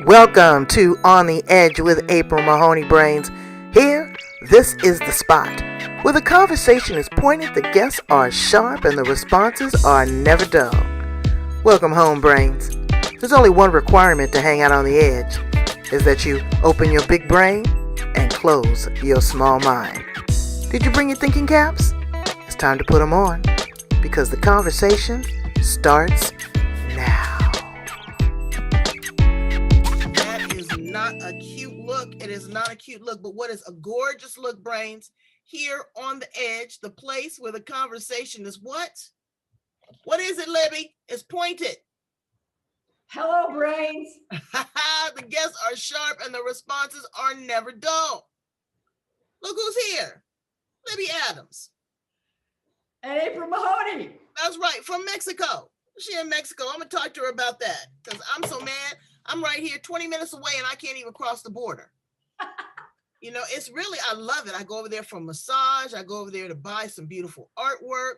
Welcome to On the Edge with April Mahoney Brains. Here, this is the spot where the conversation is pointed, the guests are sharp, and the responses are never dull. Welcome home, Brains. There's only one requirement to hang out on the edge, is that you open your big brain and close your small mind. Did you bring your thinking caps? It's time to put them on, because the conversation starts now. Not a cute look. It is not a cute look, but what is a gorgeous look, Brains? Here on the edge, the place where the conversation is what? What is it, Libby? It's pointed. Hello, Brains. The guests are sharp and the responses are never dull. Look who's here. Libby Adams. And April Mahoney. That's right, from Mexico. She in Mexico. I'm going to talk to her about that because I'm so mad. I'm right here 20 minutes away and I can't even cross the border. You know, it's really, I love it. I go over there for a massage. I go over there to buy some beautiful artwork.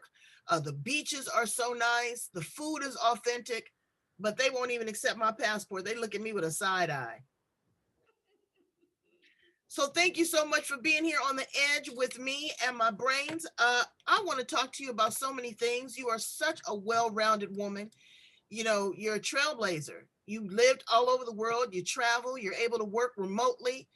The beaches are so nice. The food is authentic, but they won't even accept my passport. They look at me with a side eye. So thank you so much for being here on the edge with me and my brains. I want to talk to you about so many things. You are such a well-rounded woman. You know, you're a trailblazer. You lived all over the world. You travel. You're able to work remotely.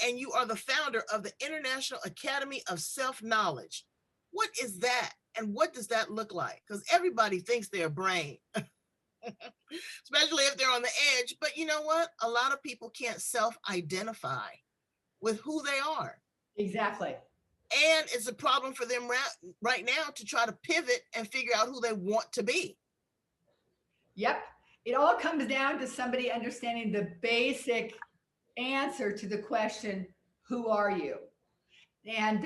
And you are the founder of the International Academy of Self-Knowledge. What is that? And what does that look like? Because everybody thinks they're a brain, especially if they're on the edge. But you know what? A lot of people can't self-identify with who they are. Exactly. And it's a problem for them right now to try to pivot and figure out who they want to be. Yep. It all comes down to somebody understanding the basic answer to the question, who are you? And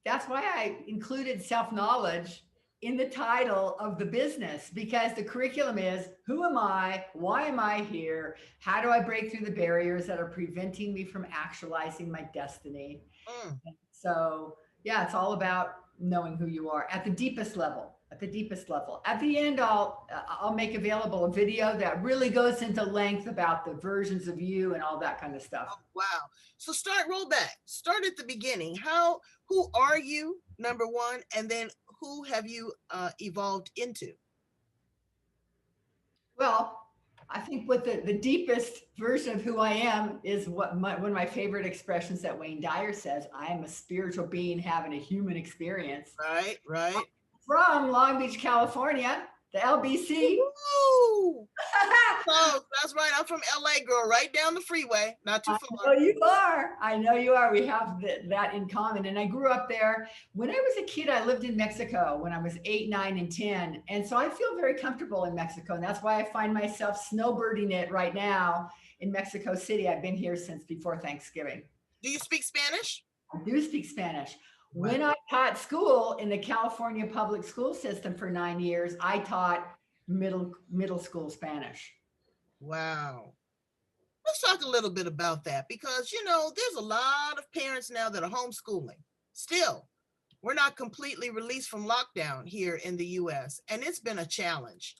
that's why I included self-knowledge in the title of the business, because the curriculum is, who am I? Why am I here? How do I break through the barriers that are preventing me from actualizing my destiny? So yeah, it's all about knowing who you are at the deepest level. At the deepest level. At the end, I'll make available a video that really goes into length about the versions of you and all that kind of stuff. Oh, wow. So roll back. Start at the beginning. Who are you, number one, and then who have you evolved into? Well, I think what the deepest version of who I am is what one of my favorite expressions that Wayne Dyer says, I am a spiritual being having a human experience. Right. From Long Beach, California, the LBC. Woo! Oh, that's right. I'm from LA, girl, right down the freeway, not too far. I know you are. We have that in common. And I grew up there. When I was a kid, I lived in Mexico when I was 8, 9, and 10. And so I feel very comfortable in Mexico. And that's why I find myself snowbirding it right now in Mexico City. I've been here since before Thanksgiving. Do you speak Spanish? I do speak Spanish. When I taught school in the California public school system for 9 years, I taught middle school Spanish. Wow. Let's talk a little bit about that because, you know, there's a lot of parents now that are homeschooling. Still, we're not completely released from lockdown here in the U.S., and it's been a challenge.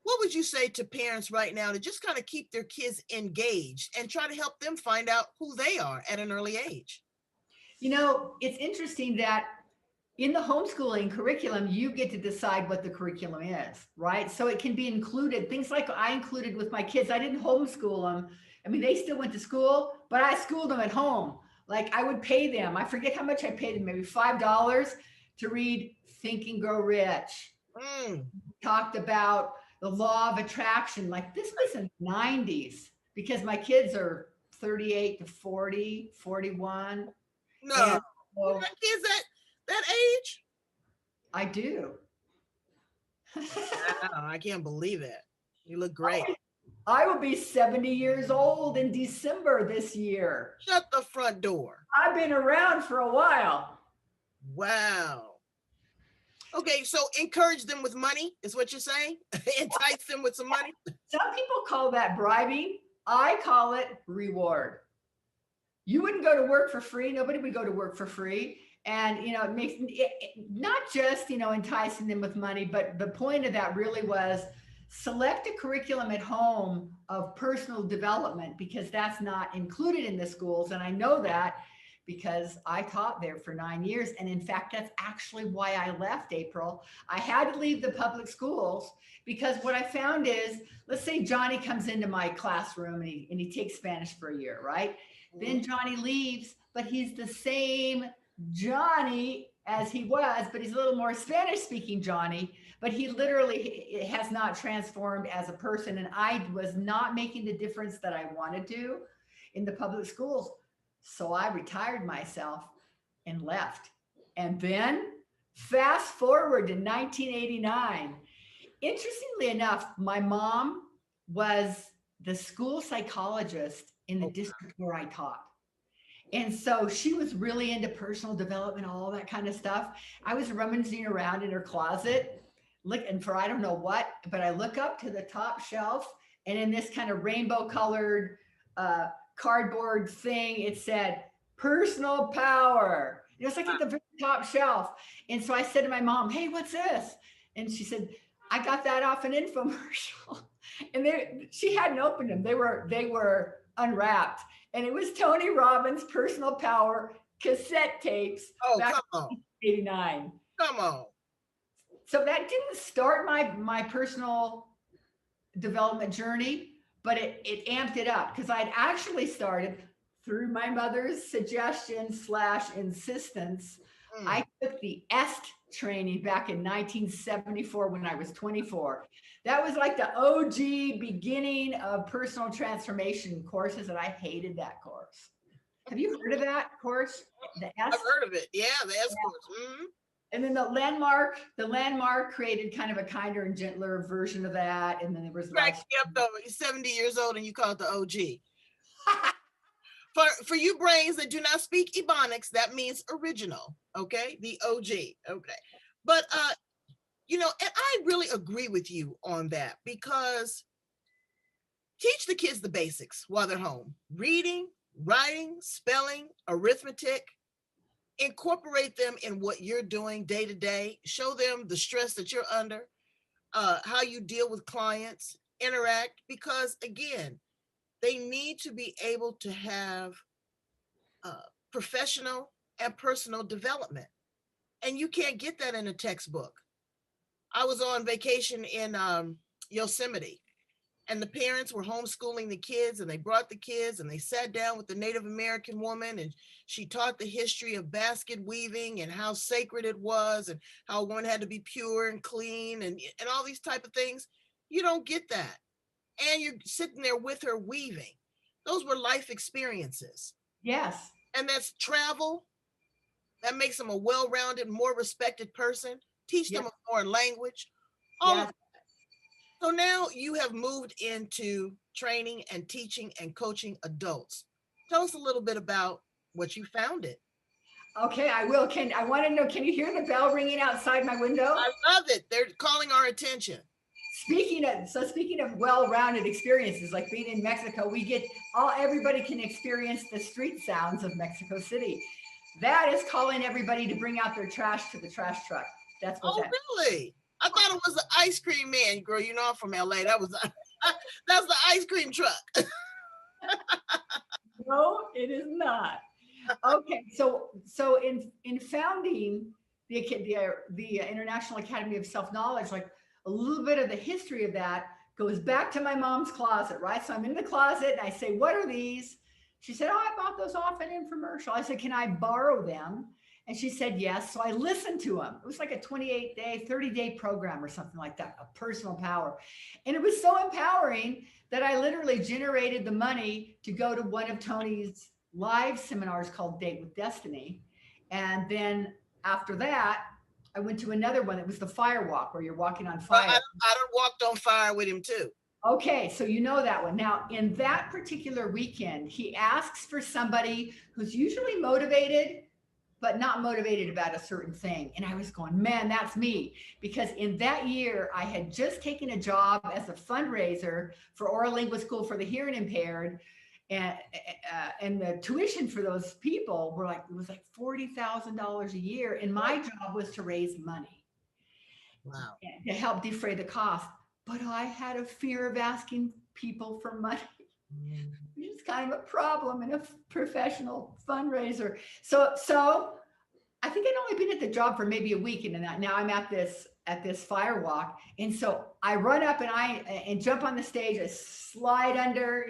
What would you say to parents right now to just kind of keep their kids engaged and try to help them find out who they are at an early age? You know, it's interesting that in the homeschooling curriculum, you get to decide what the curriculum is, right? So it can be included. Things like I included with my kids. I didn't homeschool them. I mean, they still went to school, but I schooled them at home. Like I would pay them. I forget how much I paid them, maybe $5 to read Think and Grow Rich. Talked about the law of attraction. Like this was in the 90s because my kids are 38 to 40, 41. No, you got kids that age? I do. Wow, I can't believe it. You look great. I will be 70 years old in December this year. Shut the front door. I've been around for a while. Wow. Okay, so encourage them with money is what you're saying? Entice them with some money? Some people call that bribing. I call it reward. You wouldn't go to work for free. Nobody would go to work for free. And, you know, it makes not just, you know, enticing them with money, but the point of that really was select a curriculum at home of personal development because that's not included in the schools. And I know that because I taught there for 9 years. And in fact, that's actually why I left, April. I had to leave the public schools because what I found is, let's say Johnny comes into my classroom and he takes Spanish for a year, right? Mhm. Then Johnny leaves, but he's the same Johnny as he was, but he's a little more Spanish speaking Johnny, but he literally has not transformed as a person. And I was not making the difference that I wanted to in the public schools. So I retired myself and left. And then fast forward to 1989. Interestingly enough, my mom was the school psychologist in the Oh, district where I taught. And so she was really into personal development, all that kind of stuff. I was rummaging around in her closet looking for I don't know what, but I look up to the top shelf, and in this kind of rainbow colored uh, cardboard thing, it said personal power. It was like at the very top shelf. And so I said to my mom, "Hey, what's this?" And she said, "I got that off an infomercial." And she hadn't opened them. They were unwrapped, and it was Tony Robbins' Personal Power cassette tapes oh, back come on. in '89. Come on. So that didn't start my personal development journey, but it amped it up because I'd actually started through my mother's suggestion slash insistence. Mm. I took the EST training back in 1974 when I was 24. That was like the OG beginning of personal transformation courses, and I hated that course. Have you heard of that course? The I've EST? heard of it. Yeah, the escorts. Mm-hmm. And then the landmark created kind of a kinder and gentler version of that. And then there was Crack life. me up though. You're 70 years old and you call it the OG. For you brains that do not speak Ebonics, that means original. Okay, the OG. Okay, but and I really agree with you on that because teach the kids the basics while they're home: reading, writing, spelling, arithmetic. Incorporate them in what you're doing day to day. Show them the stress that you're under, how you deal with clients, interact, because again, they need to be able to have uh, professional and personal development. And you can't get that in a textbook. I was on vacation in Yosemite, and the parents were homeschooling the kids, and they brought the kids and they sat down with the Native American woman, and she taught the history of basket weaving and how sacred it was and how one had to be pure and clean and all these type of things. You don't get that. And you're sitting there with her weaving. Those were life experiences. Yes. And that's travel. That makes them a well-rounded, more respected person. Teach them Yes. a foreign language. All of Yes. it. So now you have moved into training and teaching and coaching adults. Tell us a little bit about what you founded. Okay, I will. I want to know, can you hear the bell ringing outside my window? I love it. They're calling our attention. Speaking of well-rounded experiences, like being in Mexico, we get everybody can experience the street sounds of Mexico City. That is calling everybody to bring out their trash to the trash truck. That's what Oh, that. really? I thought it was the ice cream man, girl. You know I'm from LA. That was that's the ice cream truck. No, it is not. Okay, so in founding the International Academy of Self Knowledge, like a little bit of the history of that goes back to my mom's closet, right? So I'm in the closet and I say, "What are these?" She said, "Oh, I bought those off an infomercial." I said, "Can I borrow them?" And she said, "Yes." So I listened to them. It was like a 28-day, 30-day program or something like that, a personal power. And it was so empowering that I literally generated the money to go to one of Tony's live seminars called Date with Destiny. And then after that, I went to another one. It was the fire walk where you're walking on Well, fire. I done walked on fire with him too. Okay, so you know that one. Now, in that particular weekend, he asks for somebody who's usually motivated, but not motivated about a certain thing. And I was going, man, that's me. Because in that year, I had just taken a job as a fundraiser for Oral Lingua School for the Hearing Impaired. And the tuition for those people it was like $40,000 a year. And my job was to raise money Wow. to help defray the cost. but I had a fear of asking people for money, Mm. which is kind of a problem in a professional fundraiser. So I think I'd only been at the job for maybe a week, and then now I'm at this fire walk, and so I run up and jump on the stage. I slide under,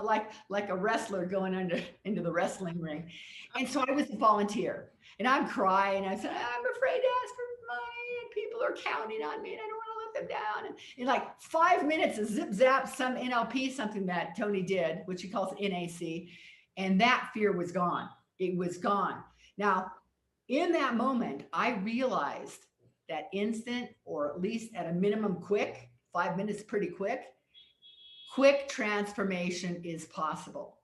like a wrestler going under into the wrestling ring, and so I was a volunteer, and I'm crying. I said, I'm afraid to ask for money, and people are counting on me, and I don't want to let them down. And in like 5 minutes, of zip zap, some NLP, something that Tony did, which he calls NAC, and that fear was gone. It was gone. Now, in that moment, I realized that instant, or at least at a minimum, quick, 5 minutes, pretty quick transformation is possible.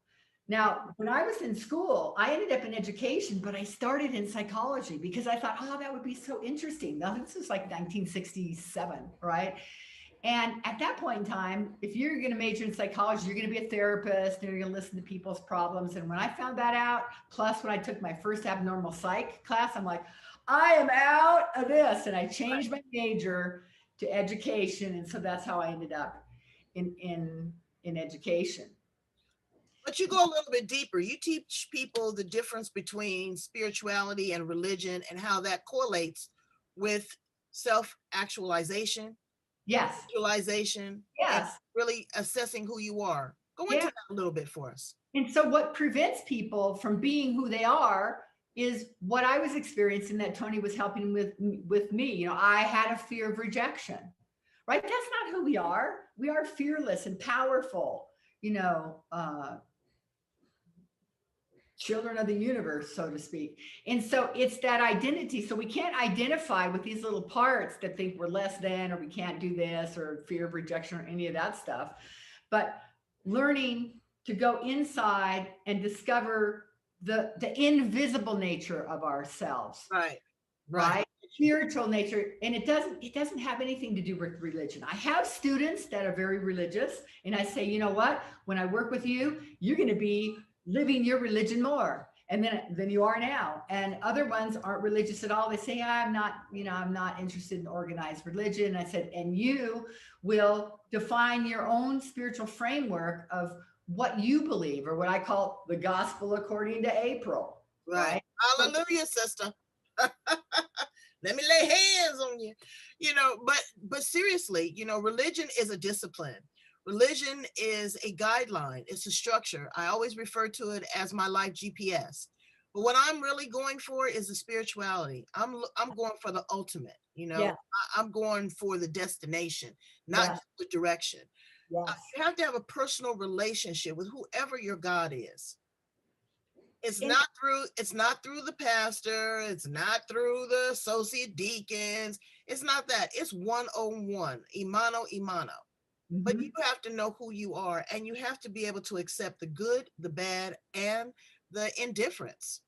Now, when I was in school, I ended up in education, but I started in psychology because I thought, oh, that would be so interesting. Now, this was like 1967, right? And at that point in time, if you're going to major in psychology, you're going to be a therapist and you're going to listen to people's problems. And when I found that out, plus when I took my first abnormal psych class, I'm like, I am out of this. And I changed my major to education. And so that's how I ended up in education. But you go a little bit deeper. You teach people the difference between spirituality and religion and how that correlates with self actualization, Yes. visualization, and Yes. really assessing who you are. Go into Yeah. that a little bit for us. And so what prevents people from being who they are is what I was experiencing that Tony was helping with me. I had a fear of rejection. Right? That's not who we are. We are fearless and powerful, you know, uh children of the universe, so to speak. And so it's that identity. So we can't identify with these little parts that think we're less than, or we can't do this, or fear of rejection, or any of that stuff. But learning to go inside and discover the invisible nature of ourselves, Right. Right. right? Spiritual nature, and it doesn't have anything to do with religion. I have students that are very religious, and I say, you know what? When I work with you, you're going to be living your religion more, and then than you are now. And other ones aren't religious at all. They say, I'm not interested in organized religion. I said, and you will define your own spiritual framework of what you believe, or what I call the gospel according to April, Right. right? So Hallelujah, sister. Let me lay hands on you. But seriously, religion is a discipline. Religion is a guideline. It's a structure. I always refer to it as my life GPS. But what I'm really going for is the spirituality. I'm going for the ultimate. yeah, I'm going for the destination, not yeah, just the direction. yes. You have to have a personal relationship with whoever your God is. It's And not through the pastor, it's not through the associate deacons. It's not that. It's 101, imano imano. But you mhm. have to know who you are, and you have to be able to accept the good, the bad, and the indifference.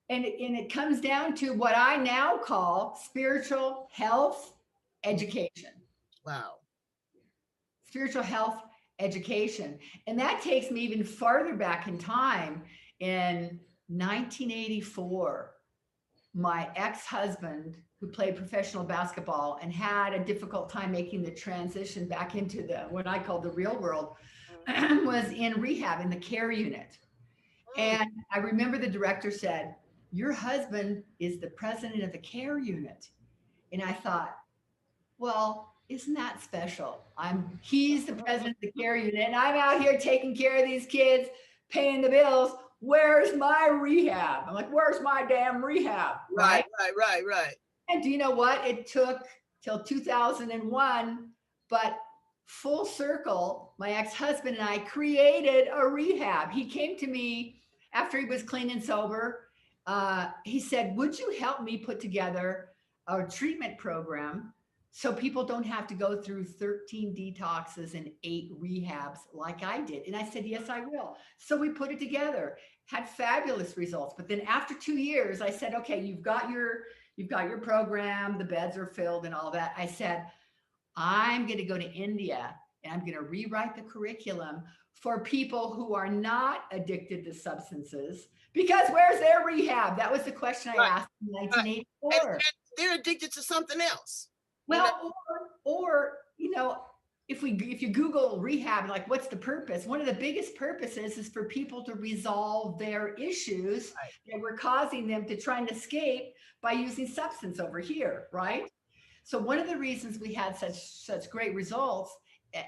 And it comes down to what I now call spiritual health education. Wow. Spiritual health education. And that takes me even farther back in time. In 1984, my ex-husband, who played professional basketball and had a difficult time making the transition back into the what I call the real world, was in rehab in the care unit. Mm. And I remember the director said, your husband is the president of the care unit. And I thought, well, isn't that special? He's the president of the care unit, and I'm out here taking care of these kids, paying the bills. Where's my rehab? I'm like, where's my damn rehab? Right, Right. right, right, right. And do you know what? It took till 2001, but full circle, my ex-husband and I created a rehab. He came to me after he was clean and sober. He said, would you help me put together a treatment program so people don't have to go through 13 detoxes and 8 rehabs like I did? And I said, yes, I will. So we put it together, had fabulous results. But then after 2 years, I said, okay, you've got your program, the beds are filled and all that. I said, I'm going to go to India and I'm going to rewrite the curriculum for people who are not addicted to substances, because where's their rehab? That was the question I Right, asked in right. And 1984. they're addicted to something else. You know, Well, or if you Google rehab, like what's the purpose? One of the biggest purposes is for people to resolve their issues Right. that were causing them to try and escape by using substance over here, right? So one of the reasons we had such great results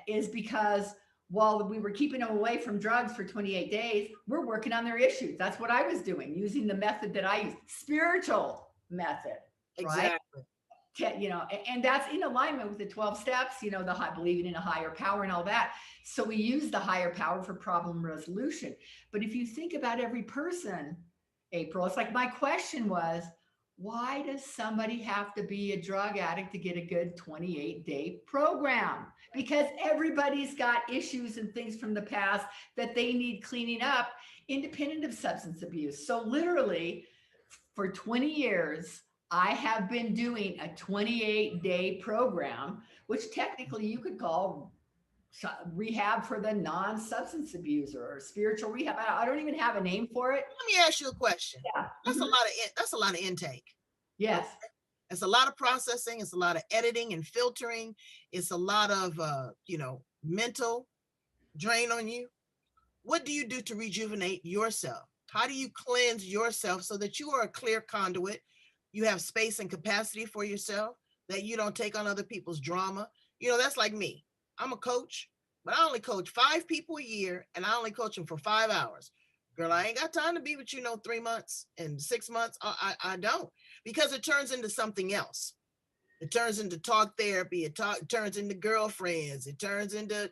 is because while we were keeping them away from drugs for 28 days, we're working on their issues. That's what I was doing, using the method that I use, spiritual method, right? Exactly. And that's in alignment with the 12 steps, the high believing in a higher power and all that. So we use the higher power for problem resolution. But if you think about every person, April, it's like my question was, why does somebody have to be a drug addict to get a good 28-day program? Because everybody's got issues and things from the past that they need cleaning up, independent of substance abuse. So literally for 20 years, I have been doing a 28-day program, which technically you could call rehab for the non-substance abuser or spiritual rehab. I don't even have a name for it. Let me ask you a question. Yeah. That's a Mhm. lot of that's a lot of intake. Yes. It's a lot of processing. It's a lot of editing and filtering. It's a lot of mental drain on you. What do you do to rejuvenate yourself? How do you cleanse yourself so that you are a clear conduit? You have space and capacity for yourself, that you don't take on other people's drama. That's like me. I'm a coach, but I only coach 5 people a year, and I only coach them for 5 hours. Girl, I ain't got time to be with 3 months and 6 months. I don't, because it turns into something else. It turns into talk therapy. It turns into girlfriends. It turns into,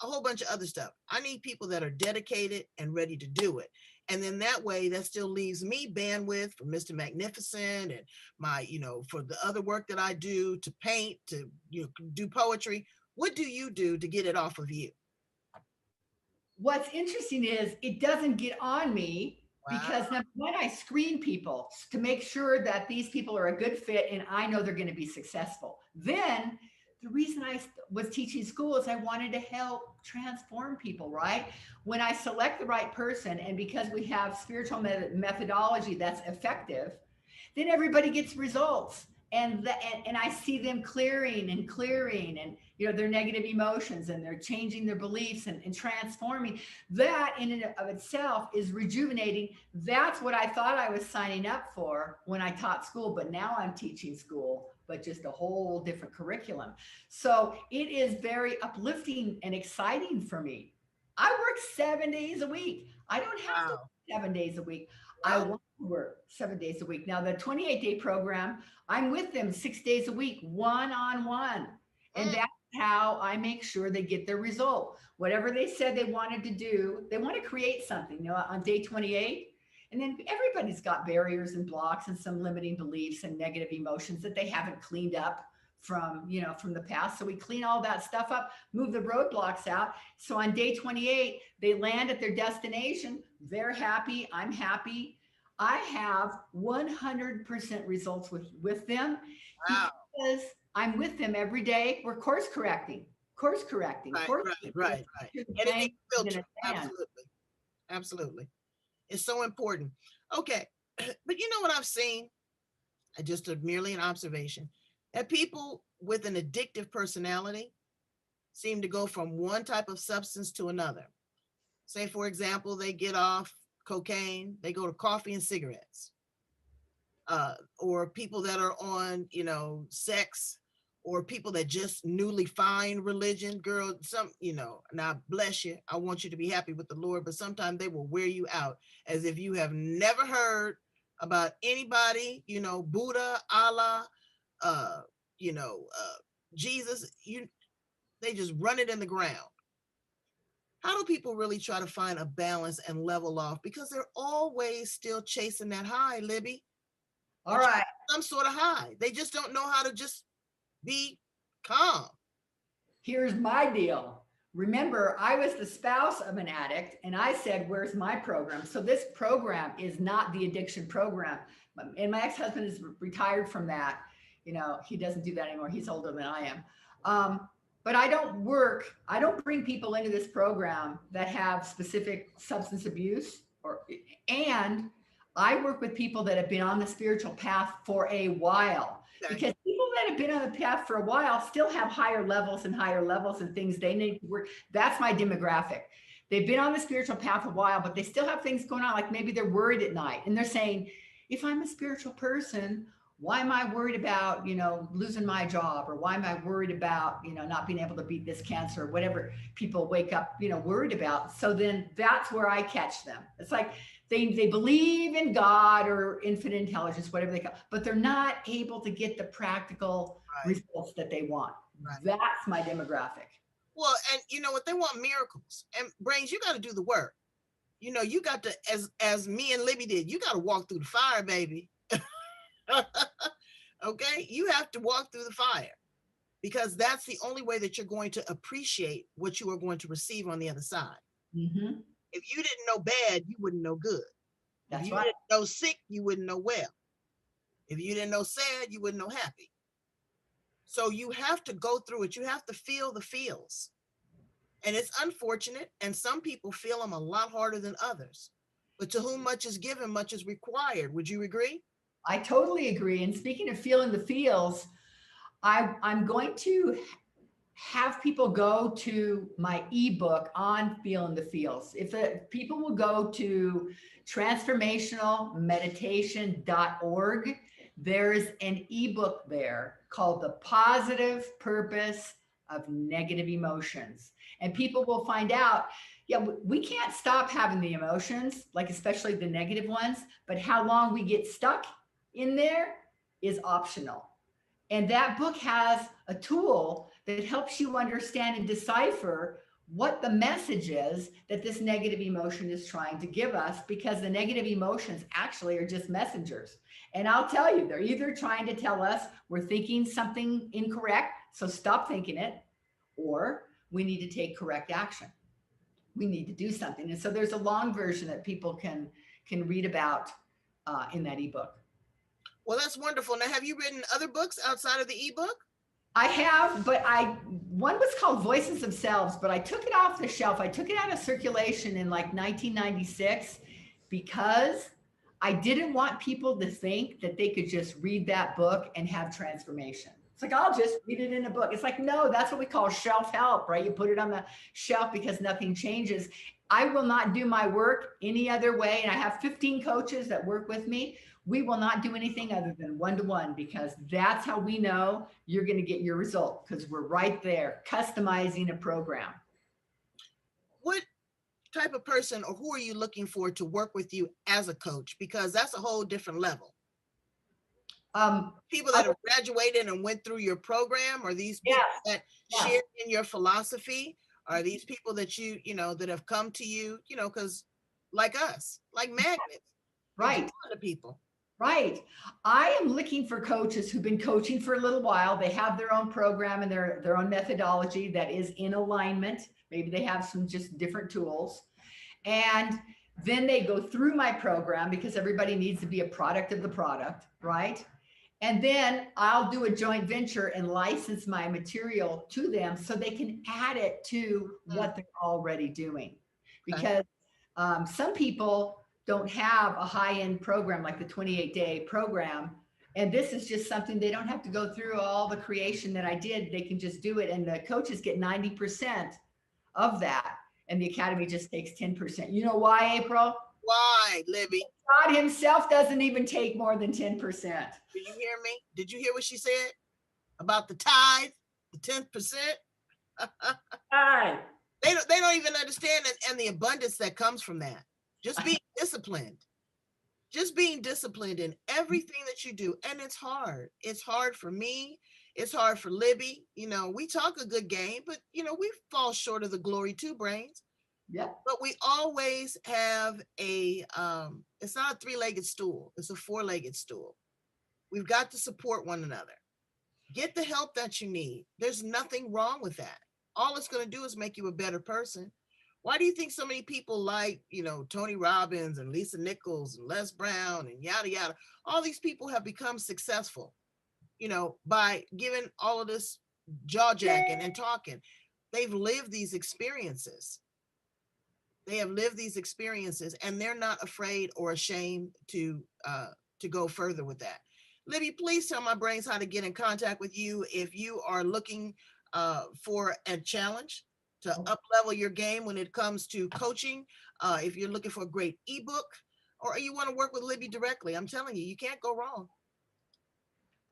a whole bunch of other stuff. I need people that are dedicated and ready to do it. And then that way, that still leaves me bandwidth for Mr. Magnificent and my, for the other work that I do, to paint, to, do poetry. What do you do to get it off of you? What's interesting is it doesn't get on me Wow. because number one, I screen people to make sure that these people are a good fit and I know they're going to be successful. Then the reason I was teaching school is I wanted to help transform people, right? When I select the right person, and because we have spiritual methodology that's effective, then everybody gets results. And I see them clearing and their negative emotions, and they're changing their beliefs and transforming. That in and of itself is rejuvenating. That's what I thought I was signing up for when I taught school, but now I'm teaching school, but just a whole different curriculum. So it is very uplifting and exciting for me. I work 7 days a week. I don't have to Wow. work 7 days a week. I Well, want to work 7 days a week. Now, the 28-day program, I'm with them 6 days a week, one on one. And mm, that's how I make sure they get their result. Whatever they said they wanted to do, they want to create something, on day 28. And then everybody's got barriers and blocks and some limiting beliefs and negative emotions that they haven't cleaned up from the past. So we clean all that stuff up, move the roadblocks out. So on day 28, they land at their destination. They're happy. I'm happy. I have 100% results with them wow. because I'm with them every day. We're course correcting, Right, course right, correcting. right, right. To the Editing, plane is filtering. gonna stand. Absolutely. Absolutely. It's so important. Okay. But you know what I've seen? Just merely an observation, that people with an addictive personality seem to go from one type of substance to another. Say, for example, they get off cocaine, they go to coffee and cigarettes. Or people that are on, sex, or people that just newly find religion. Girl, now bless you. I want you to be happy with the Lord, but sometimes they will wear you out as if you have never heard about anybody, Buddha, Allah, uh, Jesus. They just run it in the ground. How do people really try to find a balance and level off? Because they're always still chasing that high, Libby. All They're right. some sort of high. They just don't know how to just be calm. Here's my deal. Remember, I was the spouse of an addict, and I said, where's my program? So this program is not the addiction program. And my ex-husband is retired from that. He doesn't do that anymore. He's older than I am. But I don't bring people into this program that have specific substance abuse and I work with people that have been on the spiritual path for a while, Okay. because people that have been on the path for a while still have higher levels and things they need to work. That's my demographic. They've been on the spiritual path a while, but they still have things going on. Like maybe they're worried at night and they're saying, if I'm a spiritual person, why am I worried about, losing my job? Or why am I worried about, not being able to beat this cancer or whatever people wake up, worried about. So then that's where I catch them. It's like they believe in God or infinite intelligence, whatever they call, but they're not able to get the practical Right. results that they want. Right. That's my demographic. Well, and you know what? They want miracles. And brains, you got to do the work. You got to, as me and Libby did, you got to walk through the fire, baby. Okay? You have to walk through the fire because that's the only way that you're going to appreciate what you are going to receive on the other side. Mm-hmm. If you didn't know bad, you wouldn't know good. That's if you right. didn't know sick, you wouldn't know well. If you didn't know sad, you wouldn't know happy. So you have to go through it. You have to feel the feels. And it's unfortunate. And some people feel them a lot harder than others. But to whom much is given, much is required. Would you agree? I totally agree. And speaking of feeling the feels, I'm going to have people go to my ebook on feeling the feels. If people will go to transformationalmeditation.org, there's an ebook there called The Positive Purpose of Negative Emotions. And people will find out, yeah, we can't stop having the emotions, like especially the negative ones, but how long we get stuck in there is optional. And that book has a tool that helps you understand and decipher what the message is that this negative emotion is trying to give us, because the negative emotions actually are just messengers. And I'll tell you, they're either trying to tell us we're thinking something incorrect, so stop thinking it, or we need to take correct action. We need to do something. And so there's a long version that people can read about in that ebook. Well, that's wonderful. Now, have you written other books outside of the ebook? I have, but one was called Voices of Selves, but I took it off the shelf. I took it out of circulation in like 1996 because I didn't want people to think that they could just read that book and have transformation. It's like, I'll just read it in a book. It's like, no, that's what we call shelf help, right? You put it on the shelf because nothing changes. I will not do my work any other way. And I have 15 coaches that work with me. We will not do anything other than one-to-one, because that's how we know you're going to get your result, because we're right there customizing a program. What type of person or who are you looking for to work with you as a coach? Because that's a whole different level. People that have graduated and went through your program, or these people that share in your philosophy? Are these people that that have come to you, because like us, like magnets, right? To people. Right. I am looking for coaches who've been coaching for a little while. They have their own program and their own methodology that is in alignment. Maybe they have some just different tools. And then they go through my program, because everybody needs to be a product of the product, right? And then I'll do a joint venture and license my material to them so they can add it to what they're already doing. Because some people don't have a high-end program like the 28-day program. And this is just something they don't have to go through all the creation that I did. They can just do it. And the coaches get 90% of that. And the academy just takes 10%. You know why, April? Why, Libby? God himself doesn't even take more than 10%. Did you hear me? Did you hear what she said about the tithe, the 10%? Right. They don't even understand and the abundance that comes from that. Just being disciplined. Just being disciplined in everything that you do. And it's hard. It's hard for me. It's hard for Libby. We talk a good game, but we fall short of the glory too, brains. Yeah. But we always have it's not a three-legged stool. It's a four-legged stool. We've got to support one another. Get the help that you need. There's nothing wrong with that. All it's going to do is make you a better person. Why do you think so many people like, Tony Robbins and Lisa Nichols and Les Brown and yada, yada? All these people have become successful, by giving all of this jaw jacking and talking. They've lived these experiences. They have lived these experiences, and they're not afraid or ashamed to go further with that. Libby, please tell my brains how to get in contact with you if you are looking for a challenge to up level your game when it comes to coaching. If you're looking for a great ebook, or you want to work with Libby directly, I'm telling you, you can't go wrong.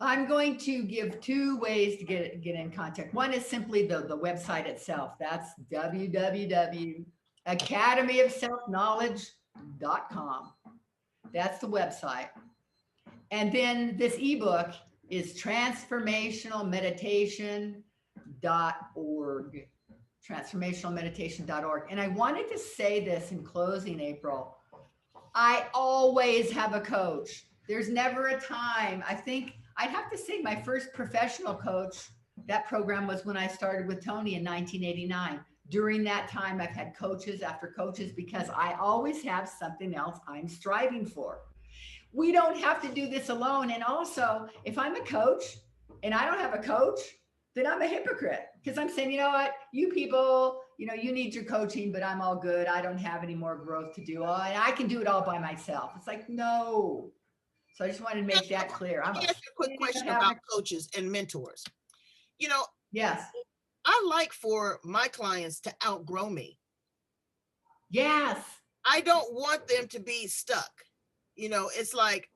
I'm going to give two ways to get in contact. One is simply the website itself. That's www.academyofselfknowledge.com. That's the website. And then this ebook is transformationalmeditation.org. Transformationalmeditation.org. And I wanted to say this in closing, April. I always have a coach. There's never a time. I think I'd have to say my first professional coach, that program was when I started with Tony in 1989. During that time, I've had coaches after coaches because I always have something else I'm striving for. We don't have to do this alone. And also, if I'm a coach and I don't have a coach, then I'm a hypocrite because I'm saying, you know what, you people, you need your coaching, but I'm all good. I don't have any more growth to do. And I can do it all by myself. It's like, no. So I just wanted to make that clear. Let me ask you a quick question about coaches and mentors. Yes. I like for my clients to outgrow me. Yes. I don't want them to be stuck. It's like,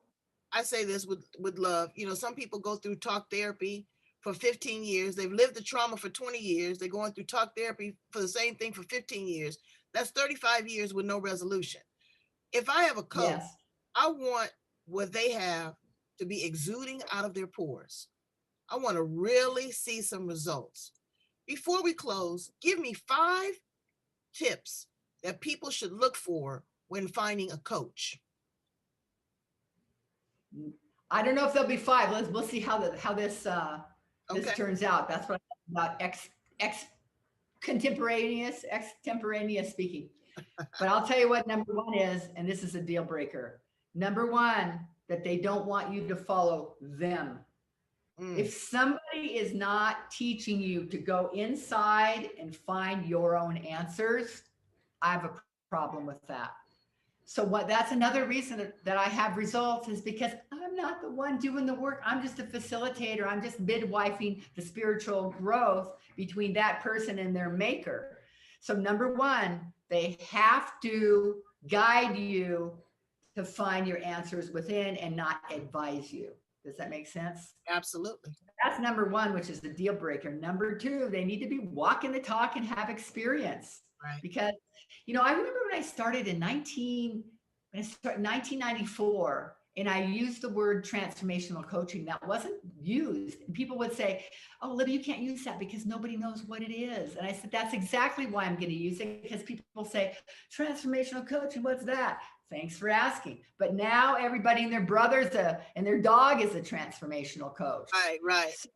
I say this with love. Some people go through talk therapy for 15 years. They've lived the trauma for 20 years. They're going through talk therapy for the same thing for 15 years. That's 35 years with no resolution. If I have a coach, yes, I want what they have to be exuding out of their pores. I want to really see some results. Before we close, give me 5 tips that people should look for when finding a coach. I don't know if there'll be 5. We'll see how this turns out. That's what about extemporaneous speaking. But I'll tell you what number 1 is, and this is a deal breaker. Number 1, that they don't want you to follow them. If somebody is not teaching you to go inside and find your own answers, I have a problem with that. So that's another reason that I have results is because I'm not the one doing the work. I'm just a facilitator. I'm just midwifing the spiritual growth between that person and their maker. So number 1, they have to guide you to find your answers within and not advise you. Does that make sense? Absolutely. That's number 1, which is the deal breaker. Number 2, they need to be walking the talk and have experience. Right. Because, I remember when I started in 1994, and I used the word transformational coaching that wasn't used. And people would say, oh, Libby, you can't use that because nobody knows what it is. And I said, that's exactly why I'm going to use it, because people say, transformational coaching, what's that? Thanks for asking. But now everybody and their brothers and their dog is a transformational coach. Right. So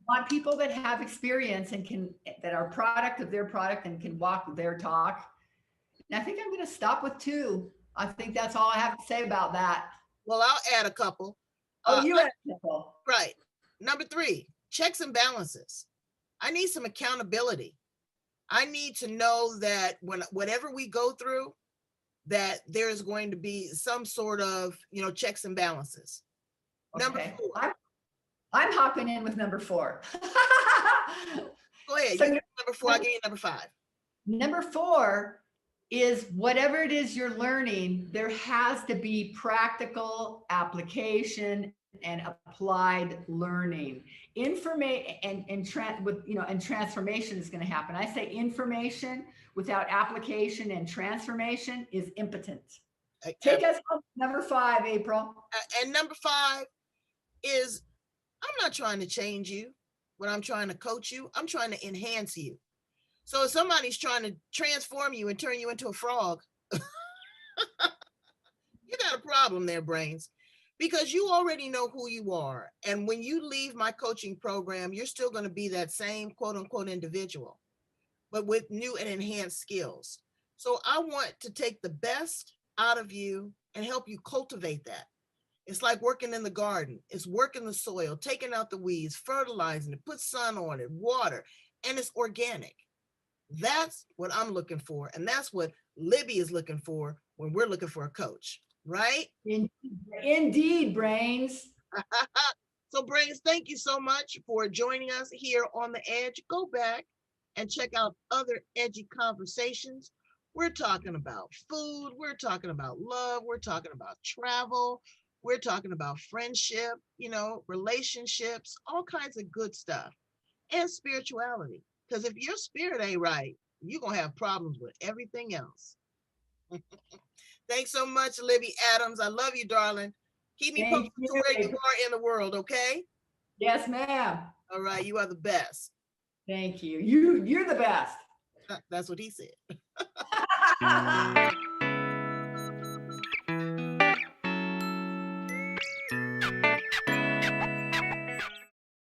I want people that have experience and that are product of their product and can walk their talk. And I think I'm going to stop with 2. I think that's all I have to say about that. Well, I'll add a couple. You add a couple. Right. Number 3, checks and balances. I need some accountability. I need to know that whatever we go through, that there is going to be some sort of, checks and balances. Okay. Number 4. I'm hopping in with number 4. Go ahead. So, number 4, I'll give you number 5. Number 4 is whatever it is you're learning, there has to be practical application and applied learning. Information and transformation is going to happen. I say information without application and transformation is impotent. Take us on number 5, April. And number 5 is, I'm not trying to change you. When I'm trying to coach you, I'm trying to enhance you. So if somebody's trying to transform you and turn you into a frog, you got a problem there, brains, because you already know who you are. And when you leave my coaching program, you're still going to be that same quote unquote individual, but with new and enhanced skills. So I want to take the best out of you and help you cultivate that. It's like working in the garden. It's working the soil, taking out the weeds, fertilizing it, put sun on it, water, and it's organic. That's what I'm looking for. And that's what Libby is looking for when we're looking for a coach, right? Indeed, brains. So, Brains, thank you so much for joining us here on The Edge. Go back and check out other edgy conversations. We're talking about food, we're talking about love, we're talking about travel, we're talking about friendship, relationships, all kinds of good stuff, and spirituality. Because if your spirit ain't right, you're going to have problems with everything else. Thanks so much, Libby Adams. I love you, darling. Keep me Thank posted to you. where you are in the world, okay? Yes, ma'am. All right, you are the best. Thank you. You're the best. That's what he said.